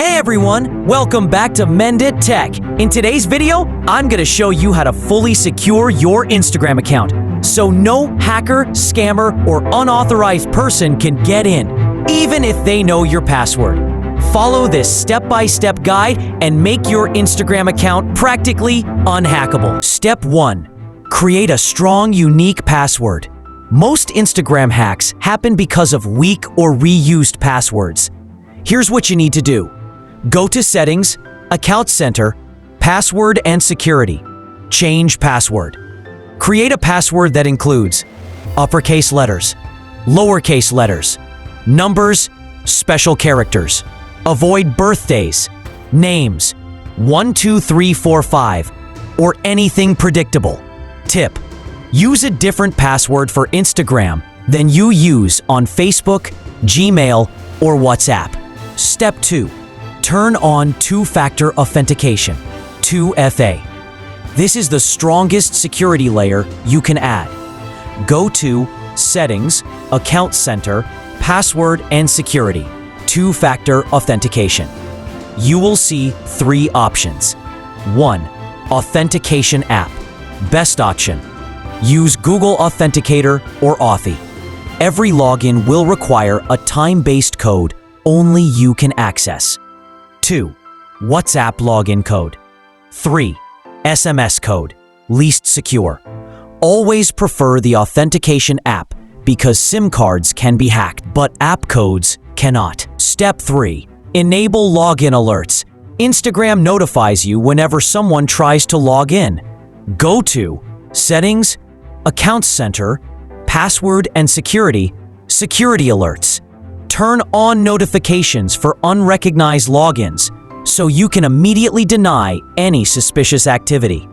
Hey everyone, welcome back to Mendit Tech. In today's video, I'm going to show you how to fully secure your Instagram account so no hacker, scammer, or unauthorized person can get in, even if they know your password. Follow this step-by-step guide and make your Instagram account practically unhackable. Step 1. Create a strong, unique password. Most Instagram hacks happen because of weak or reused passwords. Here's what you need to do. Go to Settings, Account Center, Password and Security. Change password. Create a password that includes uppercase letters, lowercase letters, numbers, special characters. Avoid birthdays, names, 1, 2, 3, 4, 5, or anything predictable. Tip: use a different password for Instagram than you use on Facebook, Gmail, or WhatsApp. Step 2. Turn on Two-Factor Authentication, 2FA. This is the strongest security layer you can add. Go to Settings, Account Center, Password and Security, Two-Factor Authentication. You will see 3 options. 1. Authentication app. Best option. Use Google Authenticator or Authy. Every login will require a time-based code only you can access. 2. WhatsApp login code. 3. SMS code, least secure. Always prefer the authentication app because SIM cards can be hacked, but app codes cannot. Step 3. Enable login alerts. Instagram notifies you whenever someone tries to log in. Go to Settings, Account Center, Password and Security, Security Alerts. Turn on notifications for unrecognized logins so you can immediately deny any suspicious activity.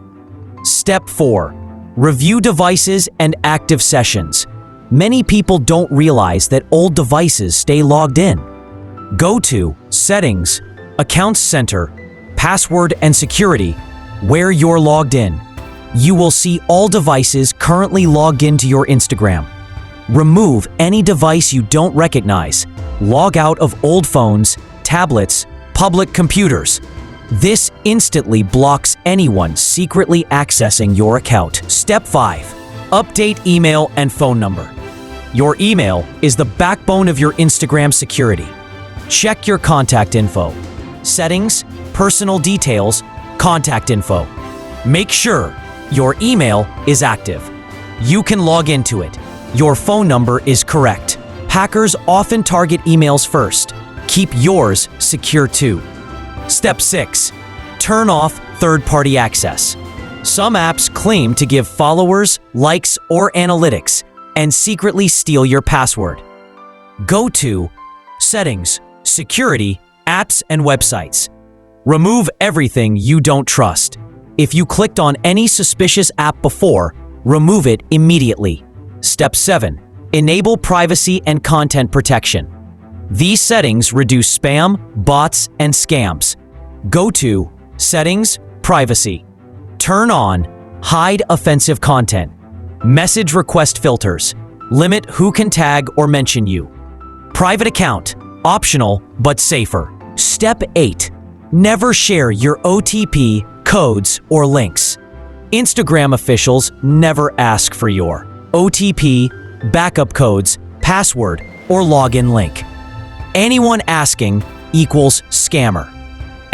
Step 4. Review devices and active sessions. Many people don't realize that old devices stay logged in. Go to Settings, Accounts Center, Password and Security, where you're logged in. You will see all devices currently logged into your Instagram. Remove any device you don't recognize. Log out of old phones, tablets, public computers. This instantly blocks anyone secretly accessing your account. Step 5. Update email and phone number. Your email is the backbone of your Instagram security. Check your contact info. Settings, personal details, contact info. Make sure your email is active. You can log into it. Your phone number is correct. Hackers often target emails first. Keep yours secure too. Step 6. Turn off third-party access. Some apps claim to give followers, likes, or analytics and secretly steal your password. Go to Settings, Security, Apps and Websites. Remove everything you don't trust. If you clicked on any suspicious app before, remove it immediately. Step 7. Enable privacy and content protection. These settings reduce spam, bots, and scams. Go to Settings, Privacy. Turn on Hide offensive content. Message request filters. Limit who can tag or mention you. Private account. Optional, but safer. Step 8. Never share your OTP, codes, or links. Instagram officials never ask for your OTP, backup codes, password, or login link. Anyone asking equals scammer.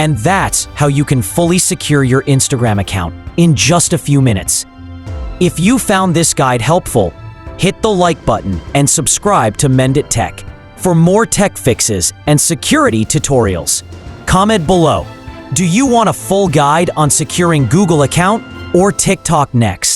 And that's how you can fully secure your Instagram account in just a few minutes. If you found this guide helpful, hit the like button and subscribe to Mendit Tech for more tech fixes and security tutorials. Comment below. Do you want a full guide on securing Google account or TikTok next?